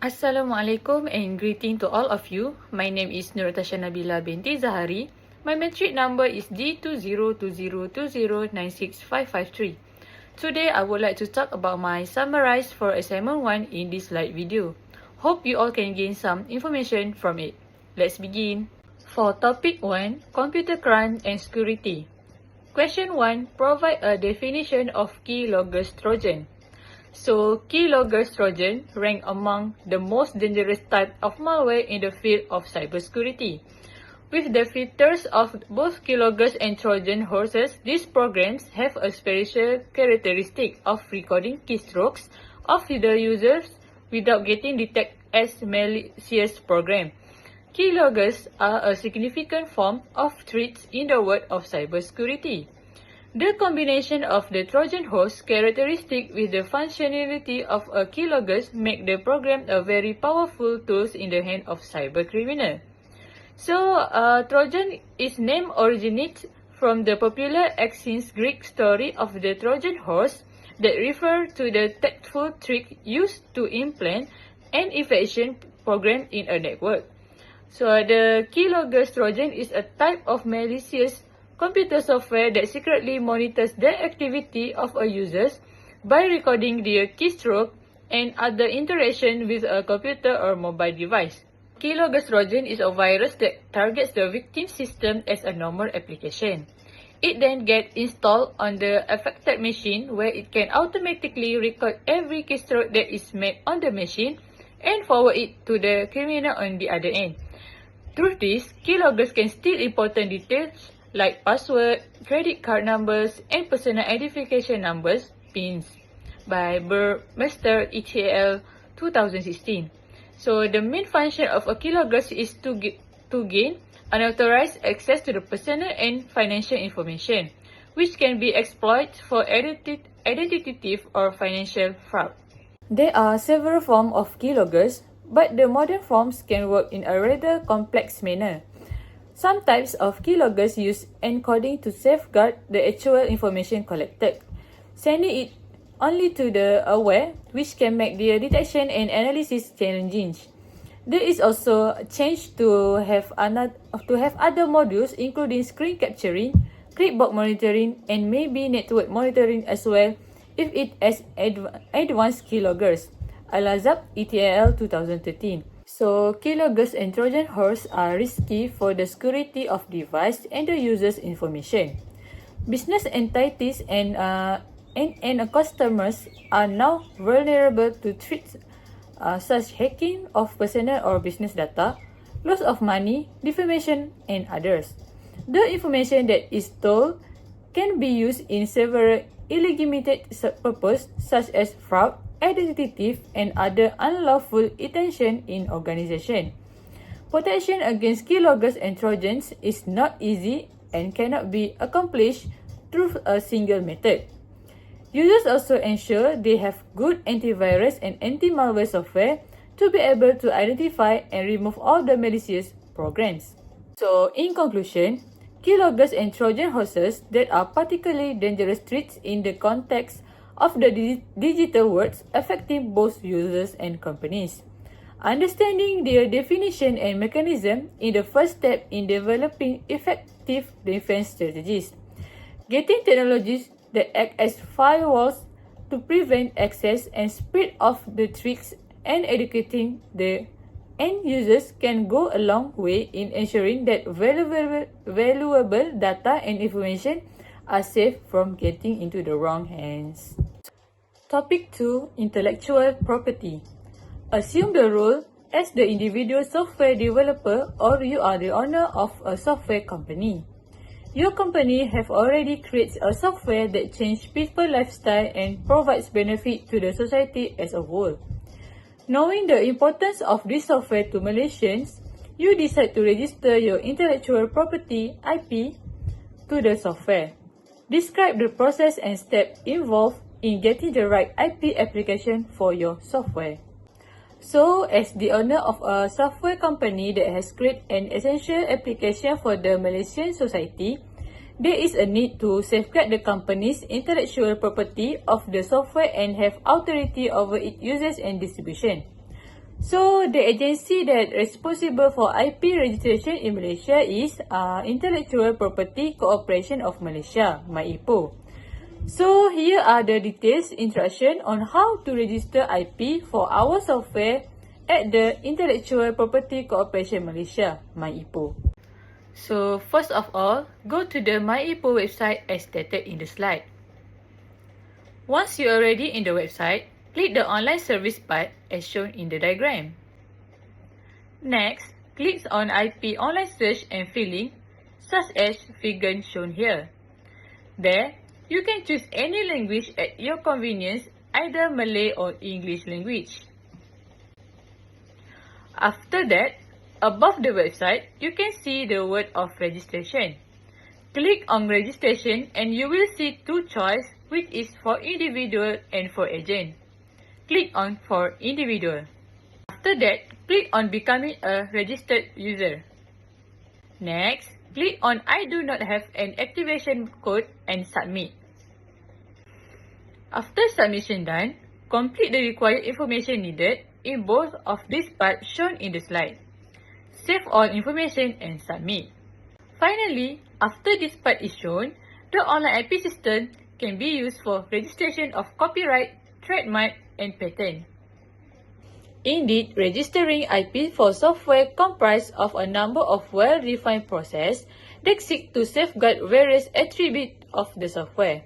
Assalamualaikum and greeting to all of you. My name is Nuratasha Nabila binti Zahari. My metric number is D202020965553. Today, I would like to talk about my summarize for assignment 1 in this slide video. Hope you all can gain some information from it. Let's begin. For topic 1, computer crime and security. Question 1, provide a definition of keylogger Trojan. So, keylogger Trojan rank among the most dangerous type of malware in the field of cybersecurity. With the features of both keyloggers and Trojan horses, these programs have a special characteristic of recording keystrokes of the users without getting detected as malicious program. Keyloggers are a significant form of threats in the world of cybersecurity. The combination of the Trojan horse characteristic with the functionality of a keylogger make the program a very powerful tool in the hand of cybercriminal. So, Trojan is name originates from the popular ancient Greek story of the Trojan horse that refer to the tactful trick used to implant an efficient program in a network. So, the keylogger Trojan is a type of malicious computer software that secretly monitors the activity of a user by recording their keystroke and other interaction with a computer or mobile device. Keylogger Trojan is a virus that targets the victim system as a normal application. It then gets installed on the affected machine where it can automatically record every keystroke that is made on the machine and forward it to the criminal on the other end. Through this, keyloggers can steal important details like password, credit card numbers, and personal identification numbers (PINs) by Burmester ETL 2016. So the main function of a keylogger is to gain unauthorized access to the personal and financial information, which can be exploited for identity theft or financial fraud. There are several forms of keyloggers, but the modern forms can work in a rather complex manner. Some types of keyloggers use encoding to safeguard the actual information collected, sending it only to the aware, which can make the detection and analysis challenging. There is also a change to have other modules including screen capturing, clipboard monitoring, and maybe network monitoring as well if it has advanced keyloggers. Al-Azab ETL 2013. So, keyloggers and Trojan horse are risky for the security of device and the user's information. Business entities and customers are now vulnerable to threats such hacking of personal or business data, loss of money, defamation, and others. The information that is stolen can be used in several illegitimate purposes such as fraud, identity theft, and other unlawful intention in organization. Protection against keyloggers and Trojans is not easy and cannot be accomplished through a single method. Users also ensure they have good antivirus and anti-malware software to be able to identify and remove all the malicious programs. So, in conclusion, keyloggers and Trojan horses that are particularly dangerous threats in the context of the digital world affecting both users and companies. Understanding their definition and mechanism is the first step in developing effective defense strategies. Getting technologies that act as firewalls to prevent access and spread of the tricks and educating the end users can go a long way in ensuring that valuable data and information are safe from getting into the wrong hands. Topic 2, Intellectual Property. Assume the role as the individual software developer or you are the owner of a software company. Your company have already created a software that changes people's lifestyle and provides benefit to the society as a whole. Knowing the importance of this software to Malaysians, you decide to register your intellectual property (IP) to the software. Describe the process and steps involved in getting the right IP application for your software. So, as the owner of a software company that has created an essential application for the Malaysian society, there is a need to safeguard the company's intellectual property of the software and have authority over its users and distribution. So, the agency that responsible for IP registration in Malaysia is Intellectual Property Corporation of Malaysia, MyIPO. So, here are the details instruction on how to register IP for our software at the Intellectual Property Corporation Malaysia, MyIPO. So, first of all, go to the MyIPO website as stated in the slide. Once you are already in the website, click the online service part as shown in the diagram. Next, click on IP online search and filling, such as figure shown here. There, you can choose any language at your convenience, either Malay or English language. After that, above the website, you can see the word of registration. Click on registration and you will see two choices, which is for individual and for agent. Click on for individual. After that, click on becoming a registered user. Next, click on I do not have an activation code and submit. After submission done, complete the required information needed in both of these parts shown in the slide. Save all information and submit. Finally, after this part is shown, the online IP system can be used for registration of copyright, trademark, and patent. Indeed, registering IP for software comprises of a number of well-defined processes that seek to safeguard various attributes of the software.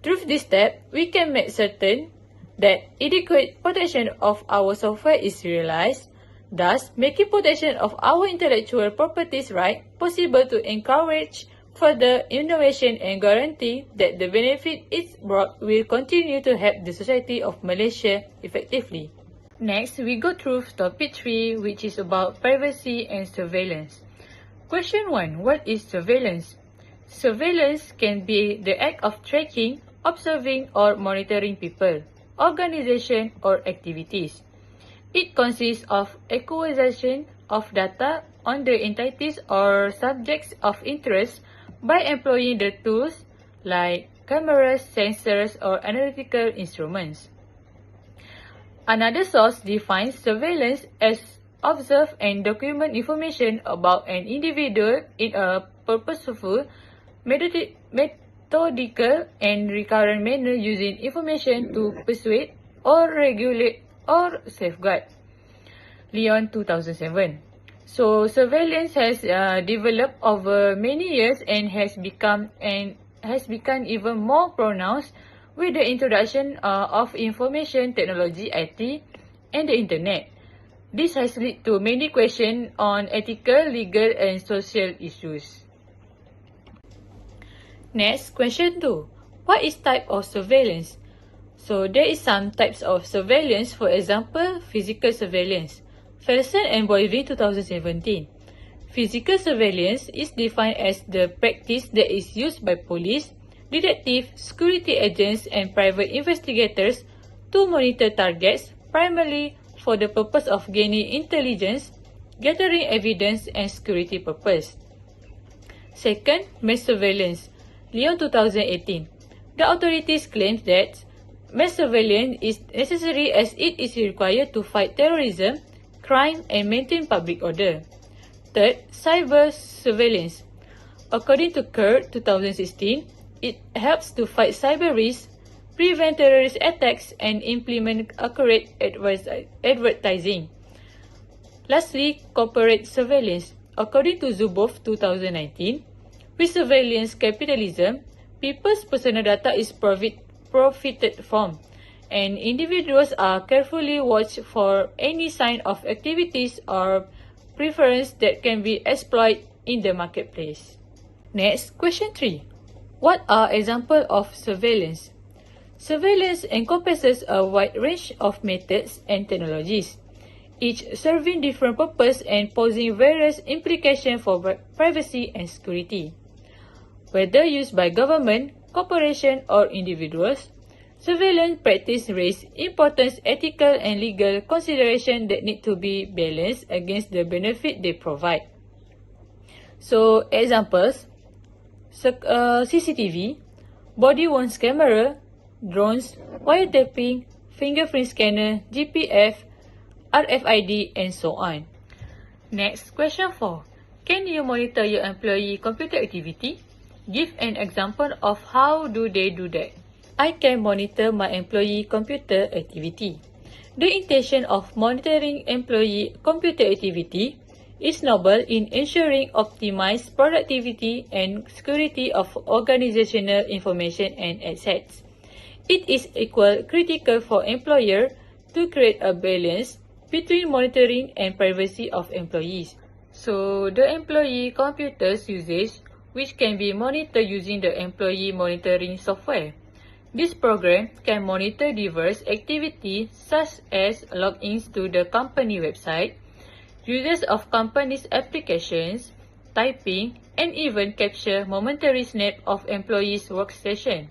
Through this step, we can make certain that adequate protection of our software is realized, thus making protection of our intellectual properties right possible to encourage further innovation and guarantee that the benefit it brought will continue to help the society of Malaysia effectively. Next, we go through topic 3, which is about privacy and surveillance. Question 1. What is surveillance? Surveillance can be the act of tracking, observing, or monitoring people, organizations, or activities. It consists of acquisition of data on the entities or subjects of interest by employing the tools like cameras, sensors, or analytical instruments. Another source defines surveillance as observe and document information about an individual in a purposeful, methodical, and recurrent manner using information to persuade or regulate or safeguard. Leon 2007. So, surveillance has developed over many years and has become even more pronounced with the introduction of information technology (IT) and the internet. This has led to many questions on ethical, legal, and social issues. Next, question 2. What is type of surveillance? So, there is some types of surveillance, for example, physical surveillance. Felsen and Boivin 2017. Physical surveillance is defined as the practice that is used by police, detectives, security agents, and private investigators to monitor targets primarily for the purpose of gaining intelligence, gathering evidence, and security purpose. Second, mass surveillance. Leon 2018. The authorities claim that mass surveillance is necessary as it is required to fight terrorism, crime, and maintain public order. Third, cyber surveillance. According to Kurt 2016, it helps to fight cyber risks, prevent terrorist attacks, and implement accurate advertising. Lastly, corporate surveillance. According to Zuboff 2019, with surveillance capitalism, people's personal data is profited from, and individuals are carefully watched for any sign of activities or preference that can be exploited in the marketplace. Next, question 3. What are examples of surveillance? Surveillance encompasses a wide range of methods and technologies, each serving different purposes and posing various implications for privacy and security. Whether used by government, corporations, or individuals, surveillance practice raises important ethical and legal considerations that need to be balanced against the benefit they provide. So, examples: CCTV, body-worn camera, drones, wiretapping, fingerprint scanner, GPS, RFID, and so on. Next, question 4. Can you monitor your employee computer activity? Give an example of how do they do that. I can monitor my employee computer activity. The intention of monitoring employee computer activity is noble in ensuring optimized productivity and security of organizational information and assets. It is equally critical for employer to create a balance between monitoring and privacy of employees. So, the employee computer's usage, which can be monitored using the employee monitoring software. This program can monitor diverse activities such as logins to the company website, uses of company's applications, typing, and even capture momentary snap of employees' workstation.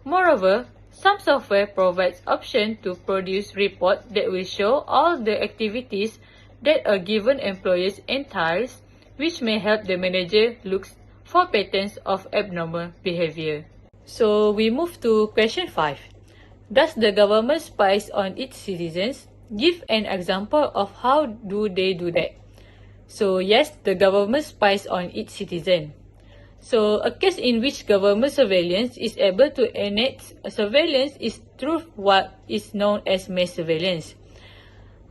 Moreover, some software provides option to produce report that will show all the activities that a given employee entails, which may help the manager look for patterns of abnormal behavior. So we move to question 5. Does the government spy on its citizens? Give an example of how do they do that. So yes, the government spies on its citizen. So a case in which government surveillance is able to enact surveillance is through what is known as mass surveillance,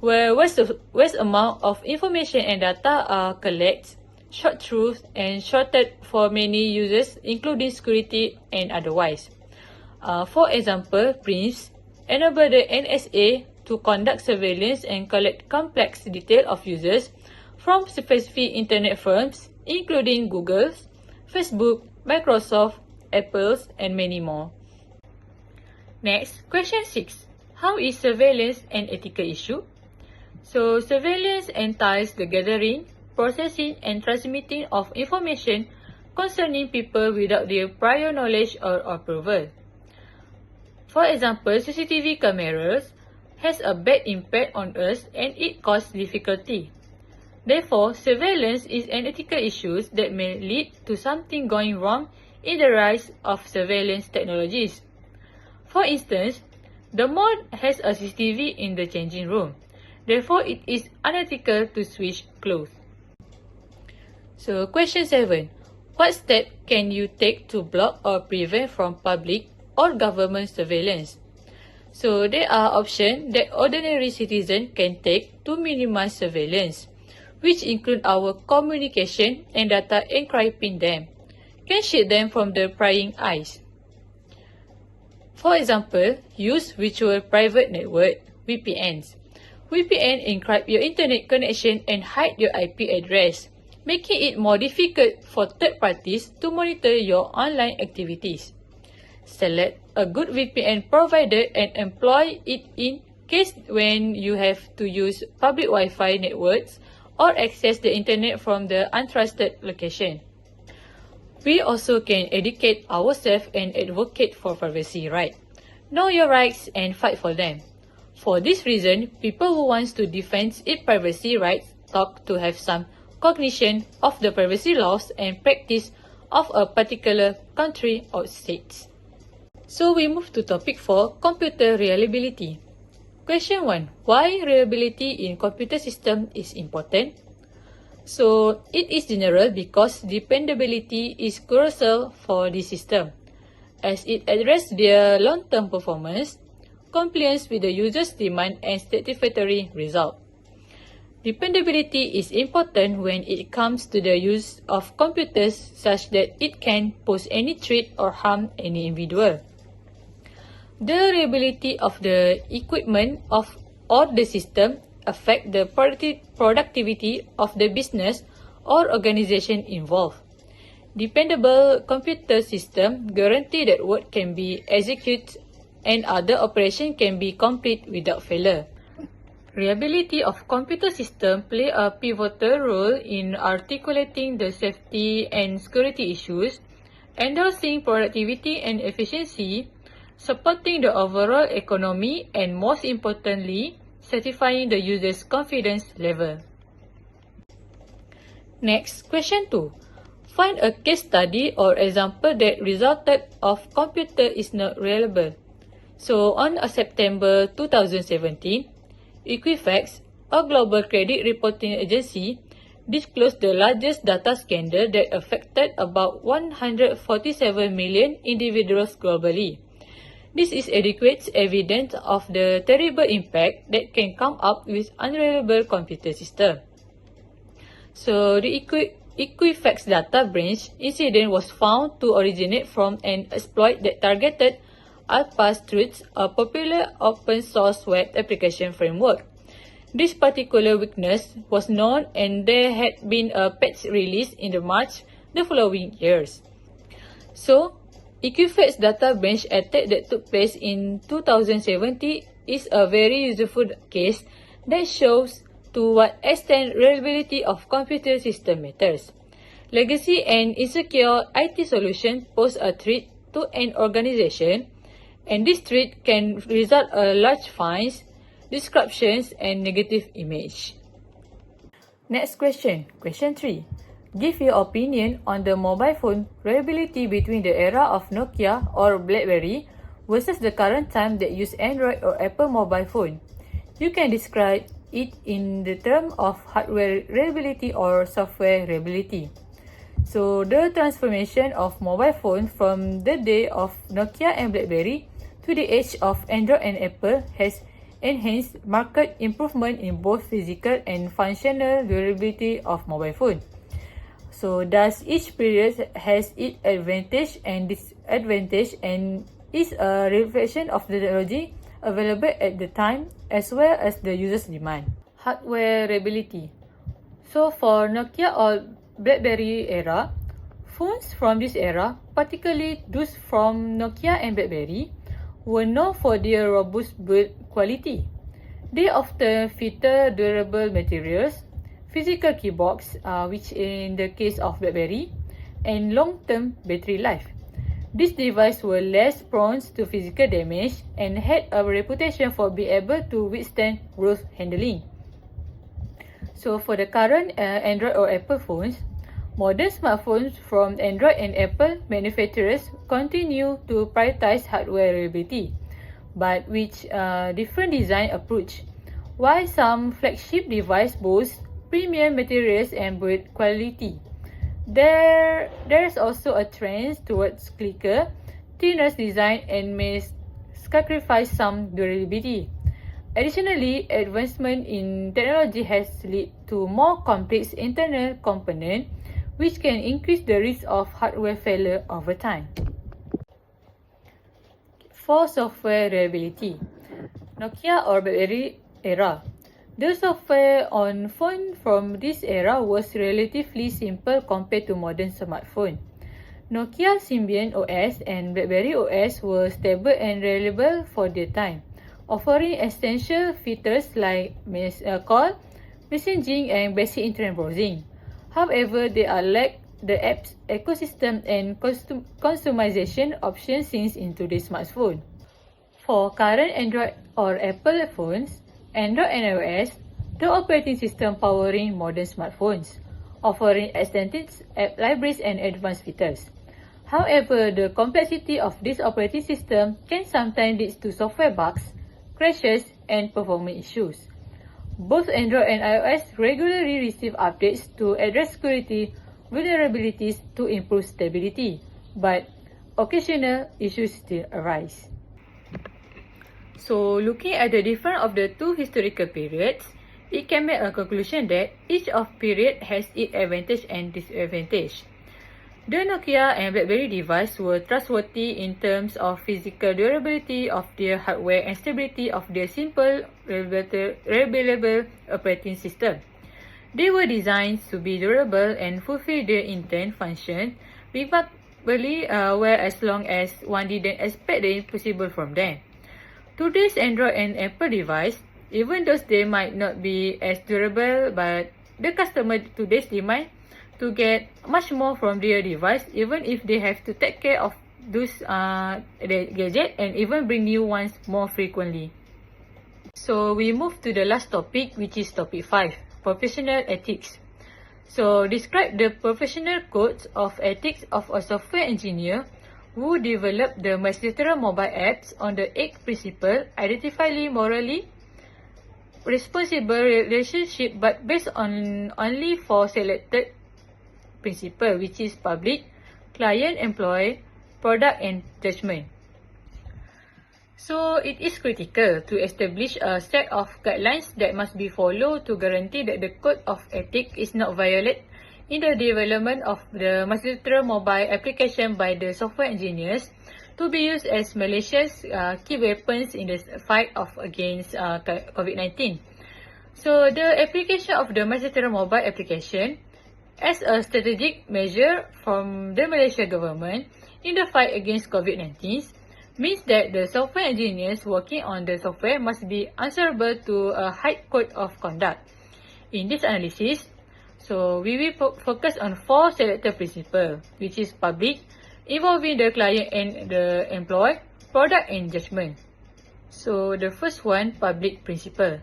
where vast amount of information and data are collected, shot through, and sorted for many users, including security and otherwise. For example, PRINCE enable the NSA to conduct surveillance and collect complex detail of users from specific internet firms, including Google's, Facebook, Microsoft, Apple's, and many more. Next, question 6. How is surveillance an ethical issue? So, surveillance entails the gathering, processing, and transmitting of information concerning people without their prior knowledge or approval. For example, CCTV cameras has a bad impact on us and it causes difficulty. Therefore, surveillance is an ethical issue that may lead to something going wrong in the rise of surveillance technologies. For instance, the mall has a CCTV in the changing room. Therefore, it is unethical to switch clothes. So, question 7. What step can you take to block or prevent from public or government surveillance? So, there are options that ordinary citizens can take to minimize surveillance, which include our communication and data encrypting them, can shield them from the prying eyes. For example, use virtual private network, VPNs. VPN encrypt your internet connection and hide your IP address, making it more difficult for third parties to monitor your online activities. Select a good VPN provider and employ it in case when you have to use public Wi-Fi networks or access the internet from the untrusted location. We also can educate ourselves and advocate for privacy rights. Know your rights and fight for them. For this reason, people who want to defend its privacy rights talk to have some cognition of the privacy laws and practice of a particular country or state. So we move to topic 4, computer reliability. Question 1. Why reliability in computer system is important? So, it is general because dependability is crucial for this system, as it addresses their long-term performance, compliance with the user's demand, and satisfactory result. Dependability is important when it comes to the use of computers such that it can pose any threat or harm any individual. The reliability of the equipment or the system affect the productivity of the business or organization involved. Dependable computer system guarantee that work can be executed and other operation can be complete without failure. Reliability of computer system play a pivotal role in articulating the safety and security issues, enhancing productivity and efficiency, supporting the overall economy, and most importantly, satisfying the user's confidence level. Next, question 2. Find a case study or example that resulted of computer is not reliable. So, on September 2017, Equifax, a global credit reporting agency, disclosed the largest data scandal that affected about 147 million individuals globally. This is adequate evidence of the terrible impact that can come up with unreliable computer system. So the Equifax data breach incident was found to originate from an exploit that targeted Alpha-Struts, a popular open-source web application framework. This particular weakness was known and there had been a patch release in the March the following years. So, Equifax data breach attack that took place in 2017 is a very useful case that shows to what extent reliability of computer system matters. Legacy and insecure IT solutions pose a threat to an organization, and this threat can result in large fines, disruptions, and negative image. Next question, question 3. Give your opinion on the mobile phone reliability between the era of Nokia or BlackBerry versus the current time that use Android or Apple mobile phone. You can describe it in the term of hardware reliability or software reliability. So the transformation of mobile phone from the day of Nokia and BlackBerry to the age of Android and Apple has enhanced marked improvement in both physical and functional durability of mobile phone. So thus each period has its advantage and disadvantage and is a reflection of the technology available at the time as well as the user's demand. Hardware reliability. So for Nokia or BlackBerry era, phones from this era, particularly those from Nokia and BlackBerry, were known for their robust build quality. They often feature durable materials, physical keyboards, which in the case of BlackBerry, and long-term battery life. These devices were less prone to physical damage and had a reputation for being able to withstand rough handling. So for the current Android or Apple phones, modern smartphones from Android and Apple manufacturers continue to prioritize hardware reliability, but with different design approach. While some flagship devices boast premium materials and build quality, there's also a trend towards sleeker, thinner design and may sacrifice some durability. Additionally, advancement in technology has led to more complex internal components, which can increase the risk of hardware failure over time. For software reliability, Nokia or BlackBerry era. The software on phone from this era was relatively simple compared to modern smartphones. Nokia Symbian OS and BlackBerry OS were stable and reliable for their time, offering essential features like call, messaging, and basic internet browsing. However, they lack the apps ecosystem and customization options seen in today's smartphone. For current Android or Apple phones, Android and iOS, the operating system powering modern smartphones, offering extensive app libraries and advanced features. However, the complexity of this operating system can sometimes lead to software bugs, crashes, and performance issues. Both Android and iOS regularly receive updates to address security vulnerabilities to improve stability, but occasional issues still arise. So, looking at the difference of the two historical periods, it can make a conclusion that each of period has its advantage and disadvantage. The Nokia and BlackBerry devices were trustworthy in terms of physical durability of their hardware and stability of their simple, reliable operating system. They were designed to be durable and fulfill their intended function, remarkably well as long as one didn't expect the impossible from them. Today's Android and Apple device, even though they might not be as durable, but the customer today's demand to get much more from their device, even if they have to take care of those gadgets and even bring new ones more frequently. So we move to the last topic, which is topic 5, professional ethics. So describe the professional codes of ethics of a software engineer who developed the multilateral mobile apps on the 8 principles identifiably morally responsible relationship but based on only 4 selected principles, which is public, client, employee, product, and judgment. So it is critical to establish a set of guidelines that must be followed to guarantee that the code of ethics is not violated in the development of the Master mobile application by the software engineers to be used as malicious key weapons in the fight against COVID-19. So the application of the Master mobile application as a strategic measure from the Malaysia government in the fight against COVID-19 means that the software engineers working on the software must be answerable to a high code of conduct. In this analysis, so we will focus on 4 selected principles, which is public, involving the client and the employee, product, and judgment. So the first one, public principle.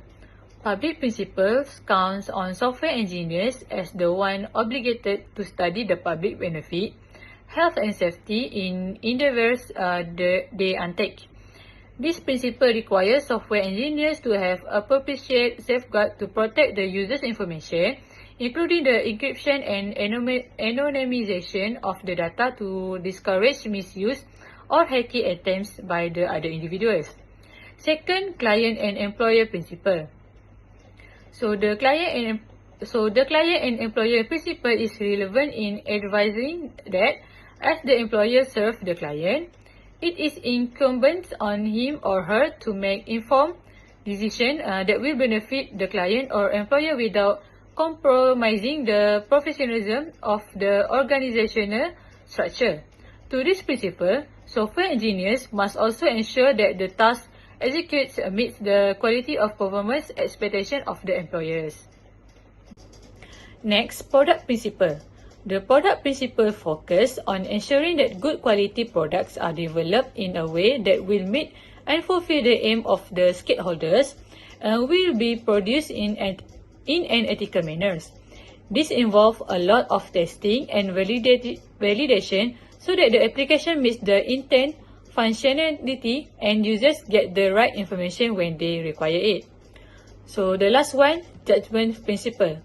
Public principles counts on software engineers as the one obligated to study the public benefit, health and safety in endeavors they undertake. This principle requires software engineers to have appropriate safeguard to protect the user's information, including the encryption and anonymization of the data to discourage misuse or hacking attempts by the other individuals. Second, client and employer principle. So the client and employer principle is relevant in advising that as the employer serves the client, it is incumbent on him or her to make informed decisions that will benefit the client or employer without compromising the professionalism of the organizational structure. To this principle, software engineers must also ensure that the task executed meets the quality of performance expectation of the employers. Next, product principle. The product principle focus on ensuring that good quality products are developed in a way that will meet and fulfill the aim of the stakeholders and will be produced in an ethical manner. This involves a lot of testing and validation so that the application meets the intent, functionality, and users get the right information when they require it. So the last one, judgment principle.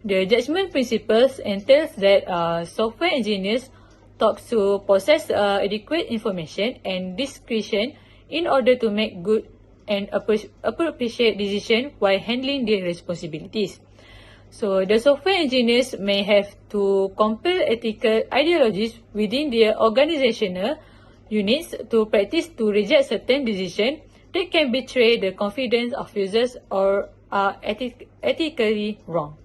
The judgment principles entails that software engineers talk to possess adequate information and discretion in order to make good and appropriate decisions while handling their responsibilities. So the software engineers may have to compel ethical ideologies within their organizational units to practice to reject certain decisions that can betray the confidence of users or are ethically wrong.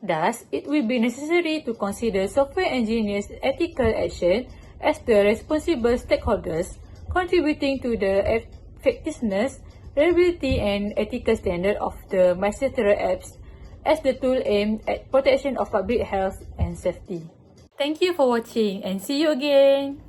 Thus, it will be necessary to consider software engineers' ethical action as the responsible stakeholders contributing to the effectiveness, reliability, and ethical standard of the Master apps as the tool aimed at protection of public health and safety. Thank you for watching and see you again!